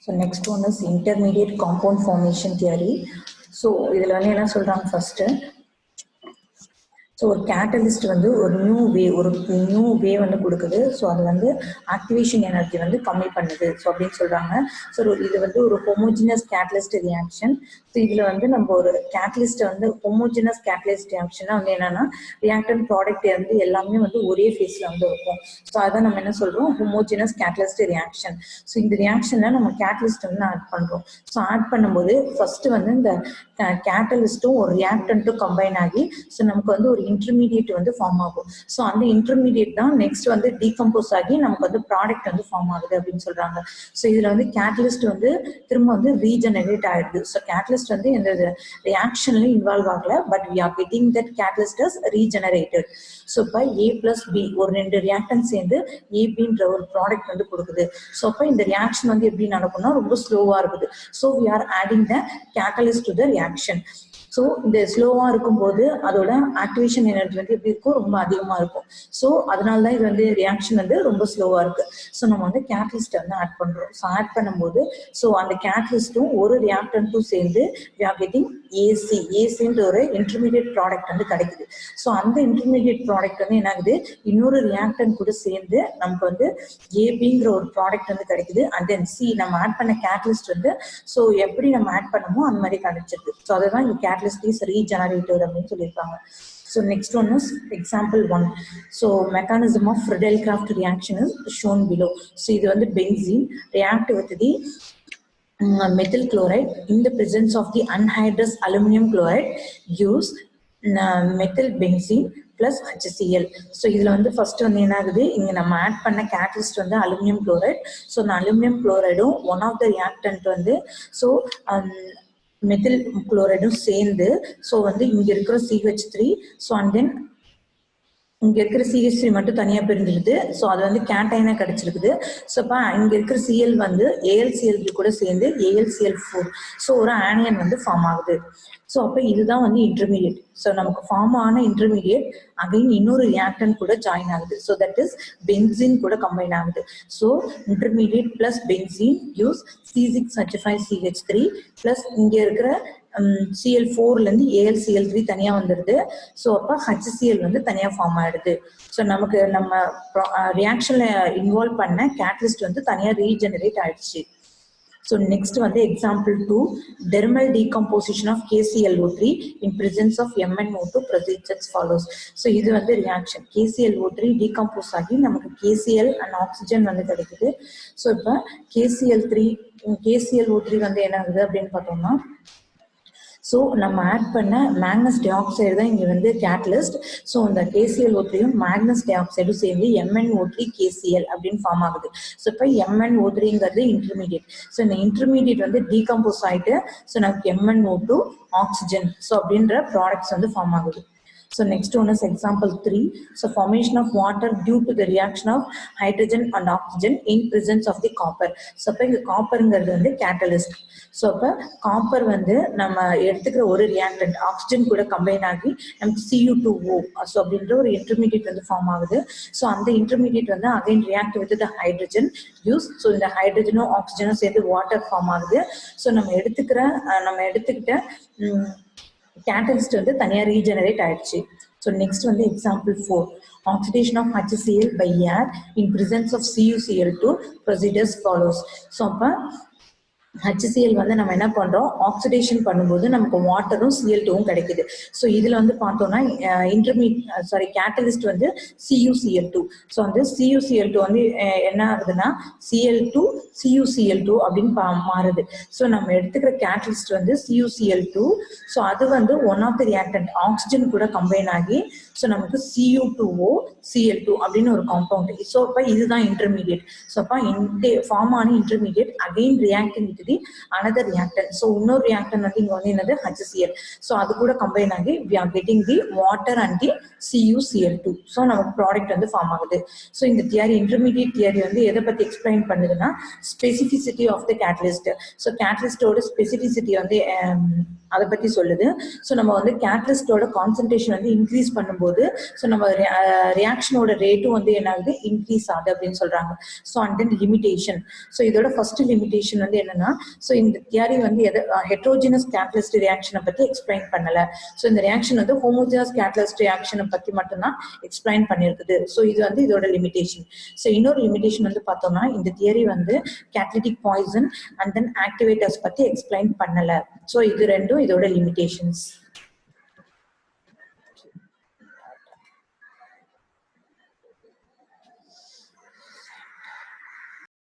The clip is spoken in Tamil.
So next one is intermediate compound formation theory. So இதில் வந்து என்ன சொல்றாங்க ஃபர்ஸ்ட். ஸோ ஒரு கேட்டலிஸ்ட் வந்து ஒரு நியூ வே வந்து கொடுக்குது. ஸோ அது வந்து ஆக்டிவேஷன் எனர்ஜி வந்து கம்மி பண்ணுது ஸோ அப்படின்னு சொல்கிறாங்க. ஸோ இது வந்து ஒரு ஹோமோஜினஸ் கேட்டலிஸ்ட் ரியாக்ஷன். ஸோ இதில் வந்து நம்ம ஒரு கேட்டலிஸ்ட்டை வந்து ஹோமோஜினஸ் கேட்டலிஸ்ட் ரியாக்ஷனாக வந்து என்னென்னா ரியாக்டன் ப்ராடக்ட் வந்து எல்லாமே வந்து ஒரே ஃபேஸில் வந்து இருக்கும். ஸோ அதை நம்ம என்ன சொல்கிறோம், ஹோமோஜினஸ் கேட்டலிஸ்ட் ரியாக்ஷன். ஸோ இந்த ரியாக்ஷனில் நம்ம கேட்டலிஸ்ட் வந்து ஆட் பண்ணுறோம். ஸோ ஆட் பண்ணும்போது ஃபஸ்ட்டு வந்து இந்த கேட்டலிஸ்ட்டும் ஒரு ரியாக்டன்ட்டும் கம்பைன் ஆகி ஸோ நமக்கு வந்து ஒரு இன்டர்மீடியட் வந்து ஃபார்ம் ஆகும். ஸோ அந்த இன்டர்மீடியட் தான் நெக்ஸ்ட் வந்து டீகம்போஸ் ஆகி நமக்கு வந்து ப்ராடக்ட் வந்து ஃபார்ம் ஆகுது அப்படின்னு சொல்றாங்க. ஸோ இதுல வந்து கேட்டலிஸ்ட் வந்து திரும்ப வந்து ரீஜெனரேட் ஆயிடுது. ஸோ கேட்டலிஸ்ட் வந்து எந்த ரியாக்ஷன்ல இன்வால்வ் ஆகல, but we are getting that catalyst is regenerated. So இப்போ A+B ஒரு ரெண்டு ரியாக்டன் சேர்ந்து ஏபின்ற ஒரு ப்ராடக்ட் வந்து கொடுக்குது. ஸோ அப்போ இந்த ரியாக்ஷன் வந்து எப்படி நடக்கும்னா ரொம்ப ஸ்லோவா இருக்குது. So we are adding the catalyst to the reaction. So இந்த ஸ்லோவாக இருக்கும்போது அதோட ஆக்டிவேஷன் எனர்ஜி வந்து எப்படி இருக்கும், ரொம்ப அதிகமாக இருக்கும். ஸோ அதனால தான் இது வந்து ரியாக்ஷன் வந்து ரொம்ப ஸ்லோவாக இருக்கு. ஸோ நம்ம வந்து கேட்டலிஸ்ட்டை வந்து ஆட் பண்ணுறோம். ஸோ ஆட் பண்ணும்போது ஸோ அந்த கேட்டலிஸ்ட்டும் ஒரு ரியாக்டன்ட்டும் சேர்ந்து வி ஆர் கெட்டிங் ஏசின்ற ஒரு இன்டர்மீடியட் ப்ராடக்ட் வந்து கிடைக்குது. ஸோ அந்த இன்டர்மீடியட் ப்ராடக்ட் வந்து என்ன ஆகுது, இன்னொரு ரியாக்டன் கூட சேர்ந்து நமக்கு வந்து ஏபிங்கிற ஒரு ப்ராடக்ட் வந்து கிடைக்குது. அண்ட் தென் நம்ம ஆட் பண்ண கேட்டலிஸ்ட் வந்து ஸோ எப்படி நம்ம ஆட் பண்ணமோ அந்த மாதிரி கிடைச்சிருக்கு. ஸோ அதை தான் இங்கே catalyst is regenerated அப்படின்னு சொல்லியிருக்காங்க. So next one is example 1. So mechanism of Friedel-Crafts reaction is shown below. So இது வந்து benzene react with the methyl chloride in the presence of the anhydrous aluminum chloride gives methyl benzene plus HCl. So இதில் வந்து ஃபர்ஸ்ட் வந்து என்ன ஆகுது, இங்கே நம்ம ஆட் பண்ண கேட்டலிஸ்ட் வந்து அலுமினியம் குளோரைட். ஸோ இந்த அலுமினியம் குளோரைடும் ஒன் ஆஃப் த ரியாக்டன்ட் வந்து ஸோ மெத்தில் குளோரைடும் சேர்ந்து ஸோ வந்து இங்கே இருக்கிற CH3 ஸோ அண்ட் தென் இங்கே இருக்கிற CH3 மட்டும் தனியாக பிரிஞ்சிருது. ஸோ அது வந்து கேட்டைனாக கிடைச்சிருக்குது. ஸோ இப்போ இங்கே இருக்கிற Cl வந்து AlCl3 கூட சேர்ந்து AlCl4 ஸோ ஒரு ஆனியன் வந்து ஃபார்ம் ஆகுது. ஸோ அப்போ இதுதான் வந்து இன்டர்மீடியட். ஸோ நமக்கு ஃபார்ம் ஆன இன்டர்மீடியட் அகைன் இன்னொரு ரியாக்டன் கூட ஜாயின் ஆகுது. ஸோ தட் இஸ் பென்சீன் கூட கம்பைன் ஆகுது. So intermediate plus benzene use C6H5CH3 plus இங்கே இருக்கிற Cl4லேருந்து AlCl3 தனியாக வந்துடுது. ஸோ அப்போ HCl வந்து தனியாக ஃபார்ம் ஆகிடுது. ஸோ நமக்கு நம்ம ரியாக்ஷனில் இன்வால்வ் பண்ண கேட்டலிஸ்ட் வந்து தனியாக ரீஜெனரேட் ஆயிடுச்சு. So next வந்து example 2, dermal decomposition of KClO3 in presence of MnO2 proceeds as follows. So இது வந்து reaction KClO3 decompose ஆகி நமக்கு KCl and oxygen வந்து கிடைக்குது. ஸோ இப்போ KClO3 வந்து என்ன ஆகுது அப்படின்னு பார்த்தோம்னா ஸோ நம்ம ஆட் பண்ண மேக்னஸ் டை ஆக்சைடு தான் இங்கே வந்து கேட்டலிஸ்ட். ஸோ இந்த KClO3யும் மேக்னஸ் டை ஆக்சைடும் சேர்ந்து MnO3 KCl அப்படின்னு ஃபார்ம் ஆகுது. ஸோ இப்போ MnO3ங்கிறது இன்டர்மீடியட். ஸோ இந்த இன்டர்மீடியட் வந்து டீகம்போஸ் ஆகிட்டு ஸோ நமக்கு MnO2 ஆக்சிஜன் ஸோ அப்படின்ற ப்ராடக்ட்ஸ் வந்து ஃபார்ம் ஆகுது. So next one is example 3. So formation of water due to the reaction of hydrogen and oxygen in presence of the copper. So இப்போ இந்த காப்பருங்கிறது வந்து கேட்டலிஸ்ட். ஸோ அப்போ காப்பர் வந்து நம்ம எடுத்துக்கிற ஒரு ரியாக்டன்ட் ஆக்சிஜன் கூட கம்பைன் ஆகி நமக்கு Cu2O ஸோ அப்படின்ற ஒரு இன்டர்மீடியட் வந்து ஃபார்ம் ஆகுது. ஸோ அந்த இன்டர்மீடியட் வந்து again react with the hydrogen use. So இந்த ஹைட்ரஜனும் ஆக்சிஜனும் சேர்த்து வாட்டர் ஃபார்ம் ஆகுது. ஸோ நம்ம எடுத்துக்கிட்ட கேட்டலிஸ்ட் வந்து தனியாக ரீஜெனரேட் ஆயிடுச்சு. ஸோ நெக்ஸ்ட் வந்து example 4, oxidation of HCl by air in presence of CuCl2 procedures follows. So அப்போ HCl வந்து நம்ம என்ன பண்ணுறோம், ஆக்சிடேஷன் பண்ணும்போது நமக்கு வாட்டரும் Cl2வும் கிடைக்குது. ஸோ இதில் வந்து பார்த்தோம்னா கேட்டலிஸ்ட் வந்து CuCl2. ஸோ வந்து CuCl2 வந்து என்ன ஆகுதுன்னா Cl2 CuCl2 அப்படின்னு மாறுது. ஸோ நம்ம எடுத்துக்கிற கேட்டலிஸ்ட் வந்து CuCl2. ஸோ அது வந்து one of the reactant oxygen கூட கம்பைன் ஆகி ஸோ நமக்கு Cu2O Cl2 அப்படின்னு ஒரு காம்பவுண்ட். ஸோ இப்போ இதுதான் இன்டர்மீடியட். ஸோ அப்போ இந்த ஃபார்ம் ஆன intermediate again reacting with the another reactant. So இன்னொரு ரியாக்டன் வந்து இங்கே வந்து என்னது HCl. ஸோ அது கூட கம்பைன் ஆகி we are getting the water and the CuCl2. So நமக்கு ப்ராடக்ட் வந்து ஃபார்ம் ஆகுது. ஸோ இந்த தியரி இன்டர்மீடியட் தியரி வந்து எதை பற்றி எக்ஸ்பிளைன் பண்ணுதுன்னா specificity of the catalyst. So கேட்டலிஸ்டோட ஸ்பெசிஃபிசிட்டி வந்து அதை பற்றி சொல்லுது. ஸோ நம்ம வந்து கேட்டலிஸ்டோட கான்சன்ட்ரேஷன் வந்து இன்க்ரீஸ் பண்ணும்போது ஸோ நம்ம ரியாக்ஷனோட ரேட்டும் வந்து என்ன ஆகுது, இன்க்ரீஸ் ஆகுது அப்படின்னு சொல்றாங்க. So and then limitation. So இதோட ஃபர்ஸ்ட் லிமிடேஷன் வந்து என்னன்னா, ஸோ இந்த தியரி வந்து ஹெட்ரோஜினஸ் கேட்டலிஸ்ட் ரியாக்ஷனை பற்றி எக்ஸ்பிளைன் பண்ணல. ஸோ இந்த ரியாக்ஷன் வந்து ஹோமோஜினஸ் கேட்டலிஸ்ட் ரியாக்ஷனை பற்றி மட்டும்தான் எக்ஸ்பிளைன் பண்ணியிருக்குது. ஸோ இது வந்து இதோட லிமிடேஷன். ஸோ இன்னொரு லிமிடேஷன் வந்து பார்த்தோம்னா, இந்த தியரி வந்து catalytic poison and then activators பற்றி எக்ஸ்பிளைன் பண்ணல. ஸோ இது ரெண்டும் இதோட லிமிடேஷன்ஸ்.